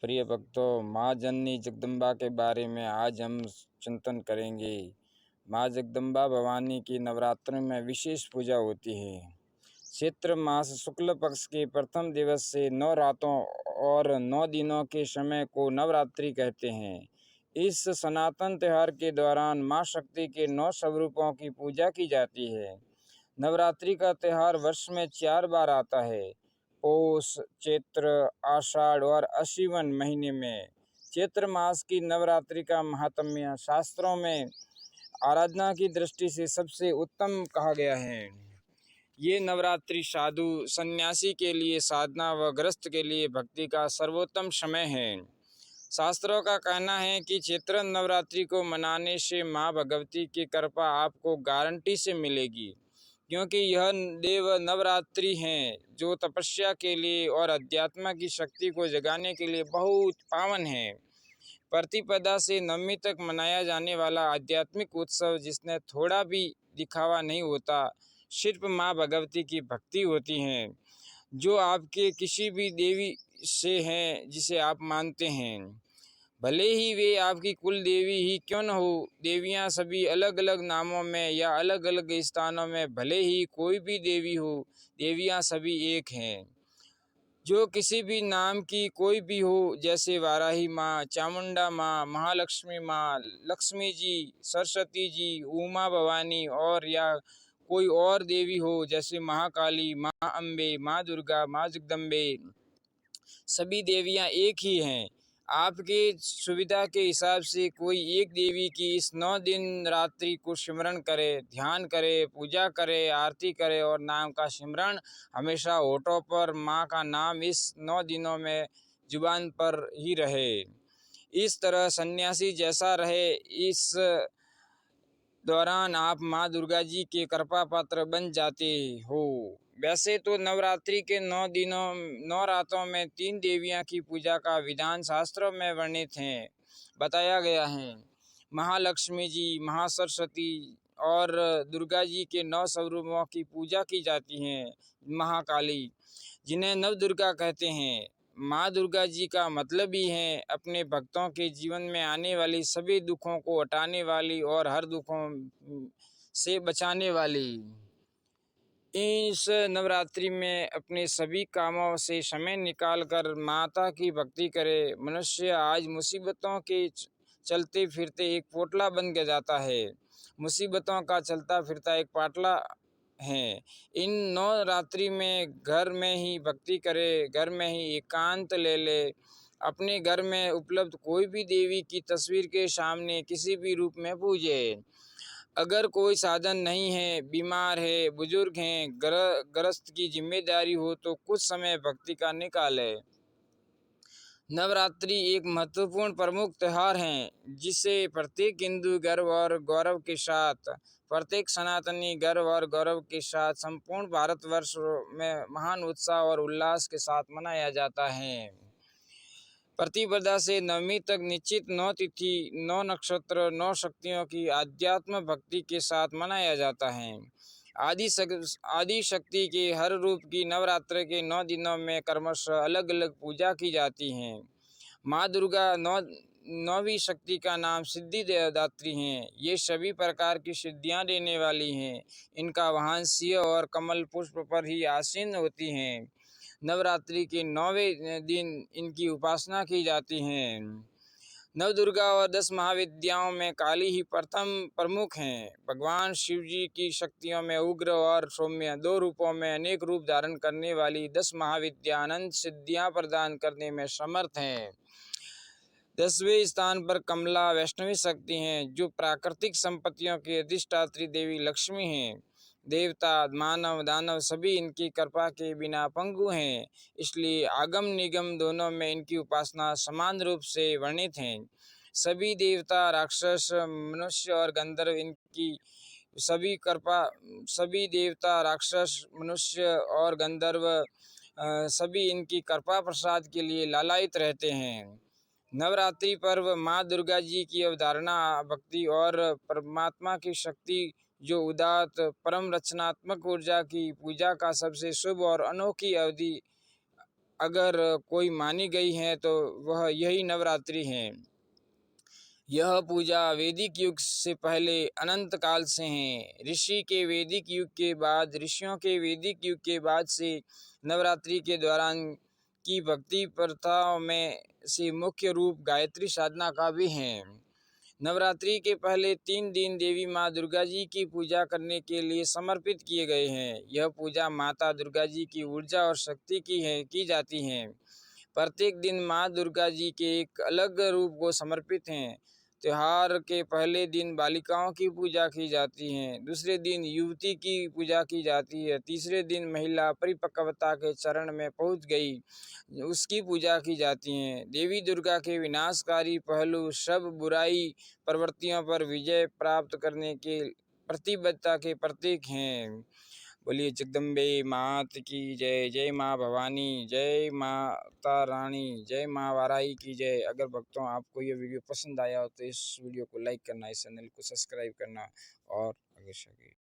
प्रिय भक्तों, माँ जननी जगदम्बा के बारे में आज हम चिंतन करेंगे। माँ जगदम्बा भवानी की नवरात्र में विशेष पूजा होती है। चैत्र मास शुक्ल पक्ष के प्रथम दिवस से 9 रातों और 9 दिनों के समय को नवरात्रि कहते हैं। इस सनातन त्यौहार के दौरान माँ शक्ति के 9 स्वरूपों की पूजा की जाती है। नवरात्रि का त्यौहार वर्ष में 4 बार आता है, पौष, चैत्र, आषाढ़ और अश्विन महीने में। चैत्र मास की नवरात्रि का महात्म्य शास्त्रों में आराधना की दृष्टि से सबसे उत्तम कहा गया है। ये नवरात्रि साधु सन्यासी के लिए साधना व गृहस्थ के लिए भक्ति का सर्वोत्तम समय है। शास्त्रों का कहना है कि चैत्र नवरात्रि को मनाने से माँ भगवती की कृपा आपको गारंटी से मिलेगी, क्योंकि यह देव नवरात्रि हैं जो तपस्या के लिए और अध्यात्म की शक्ति को जगाने के लिए बहुत पावन है। प्रतिपदा से नवमी तक मनाया जाने वाला आध्यात्मिक उत्सव जिसमें थोड़ा भी दिखावा नहीं होता, सिर्फ माँ भगवती की भक्ति होती है, जो आपके किसी भी देवी से हैं जिसे आप मानते हैं। भले ही वे आपकी कुल देवी ही क्यों न हो, देवियाँ सभी अलग अलग नामों में या अलग अलग स्थानों में भले ही कोई भी देवी हो, देवियाँ सभी एक हैं। जो किसी भी नाम की कोई भी हो, जैसे वाराही माँ, चामुंडा माँ, महालक्ष्मी माँ, लक्ष्मी जी, सरस्वती जी, उमा भवानी और या कोई और देवी हो जैसे महाकाली, माँ अम्बे, माँ दुर्गा, माँ जगदम्बे, सभी देवियाँ एक ही हैं। आपके सुविधा के हिसाब से कोई एक देवी की इस 9 दिन रात्रि को सिमरण करे, ध्यान करे, पूजा करे, आरती करे और नाम का सिमरण हमेशा होठों पर माँ का नाम इस 9 दिनों में जुबान पर ही रहे। इस तरह सन्यासी जैसा रहे, इस दौरान आप माँ दुर्गा जी के कृपा पात्र बन जाते हो। वैसे तो नवरात्रि के 9 रातों में 3 देवियाँ की पूजा का विधान शास्त्रों में वर्णित है, बताया गया है। महालक्ष्मी जी, महासरस्वती और दुर्गा जी के 9 स्वरूपों की पूजा की जाती है। महाकाली, जिन्हें नव दुर्गा कहते हैं। माँ दुर्गा जी का मतलब ही है अपने भक्तों के जीवन में आने वाली सभी दुखों को हटाने वाली और हर दुखों से बचाने वाली। इस नवरात्रि में अपने सभी कामों से समय निकालकर माता की भक्ति करे। मनुष्य आज मुसीबतों के चलते फिरते एक पोटला बन के जाता है, मुसीबतों का चलता फिरता एक पाटला है। इन 9 रात्रि में घर में ही भक्ति करे, घर में ही एकांत ले ले। अपने घर में उपलब्ध कोई भी देवी की तस्वीर के सामने किसी भी रूप में पूजे। अगर कोई साधन नहीं है, बीमार है, बुजुर्ग हैं, गृहस्थ की जिम्मेदारी हो तो कुछ समय भक्ति का निकाले। नवरात्रि एक महत्वपूर्ण प्रमुख त्यौहार है, जिसे प्रत्येक हिंदू गर्व और गौरव के साथ, प्रत्येक सनातनी गर्व और गौरव के साथ संपूर्ण भारतवर्ष में महान उत्साह और उल्लास के साथ मनाया जाता है। प्रतिपदा से नवमी तक निश्चित 9 तिथि, 9 नक्षत्र, 9 शक्तियों की आध्यात्म भक्ति के साथ मनाया जाता है। आदि शक्ति के हर रूप की नवरात्र के 9 दिनों में क्रमशः अलग अलग पूजा की जाती है। माँ दुर्गा 9वीं शक्ति का नाम सिद्धिदात्री हैं। ये सभी प्रकार की सिद्धियाँ देने वाली हैं। इनका वाहन सिंह और कमल पुष्प पर ही आसीन होती हैं। नवरात्रि के 9वें दिन इनकी उपासना की जाती है। नवदुर्गा और 10 महाविद्याओं में काली ही प्रथम प्रमुख हैं। भगवान शिव जी की शक्तियों में उग्र और सौम्य 2 रूपों में अनेक रूप धारण करने वाली 10 महाविद्या अनंत सिद्धियां प्रदान करने में समर्थ हैं। 10वें स्थान पर कमला वैष्णवी शक्ति हैं, जो प्राकृतिक संपत्तियों की अधिष्ठात्री देवी लक्ष्मी हैं। देवता, मानव, दानव सभी इनकी कृपा के बिना पंगु हैं, इसलिए आगम निगम दोनों में इनकी उपासना समान रूप से वर्णित है। सभी देवता, राक्षस, मनुष्य और गंधर्व इनकी सभी देवता, राक्षस, मनुष्य और गंधर्व सभी इनकी कृपा प्रसाद के लिए लालायित रहते हैं। नवरात्रि पर्व माँ दुर्गा जी की अवधारणा, भक्ति और परमात्मा की शक्ति जो उदात्त परम रचनात्मक ऊर्जा की पूजा का सबसे शुभ और अनोखी अवधि अगर कोई मानी गई हैं तो वह यही नवरात्रि हैं। यह पूजा वैदिक युग से पहले अनंत काल से है। ऋषि के वैदिक युग के बाद ऋषियों के वैदिक युग के बाद से नवरात्रि के दौरान की भक्ति प्रथाओं में से मुख्य रूप गायत्री साधना का भी है। नवरात्रि के पहले 3 दिन देवी माँ दुर्गा जी की पूजा करने के लिए समर्पित किए गए हैं। यह पूजा माता दुर्गा जी की ऊर्जा और शक्ति की जाती है। प्रत्येक दिन माँ दुर्गा जी के एक अलग रूप को समर्पित हैं। त्योहार के पहले दिन बालिकाओं की पूजा की जाती है, दूसरे दिन युवती की पूजा की जाती है, तीसरे दिन महिला परिपक्वता के चरण में पहुंच गई उसकी पूजा की जाती है। देवी दुर्गा के विनाशकारी पहलू सब बुराई प्रवृत्तियों पर विजय प्राप्त करने के प्रतिबद्धता के प्रतीक हैं। बोलिए जगदम्बे मात की जय। जय माँ भवानी, जय माता रानी, जय माँ वाराही की जय। अगर भक्तों आपको ये वीडियो पसंद आया हो तो इस वीडियो को लाइक करना, इस चैनल को सब्सक्राइब करना और आगे